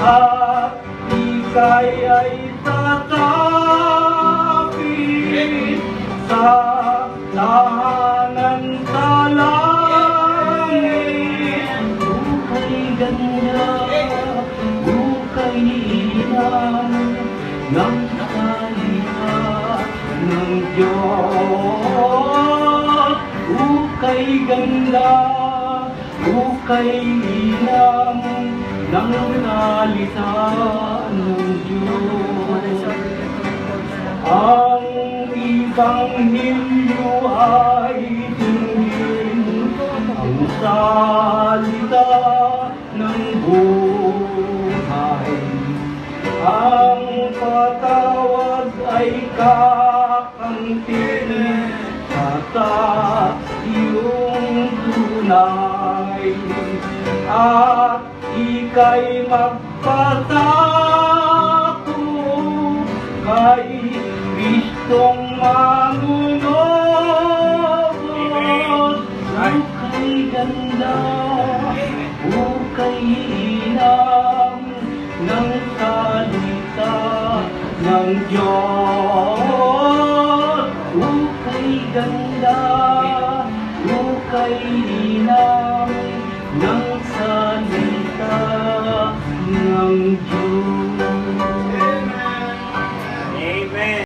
at ika'y ay tatapit sa tahanan sa langit. Ukay ganda, ukay inam ng salita ng Diyos. Ukay ganda, ukay inam ng salita ng Diyos. Ang Ibanghilyo ay tingin ang salita ng buhay. Ang patawad ay kakamtin sa iyong tunay, at ika'y magpasako kay Kristong manunubos. Ukay ganda, ukay inam ng salita ng Diyos. Ukay ganda, ukay inam ng salita ng Diyos.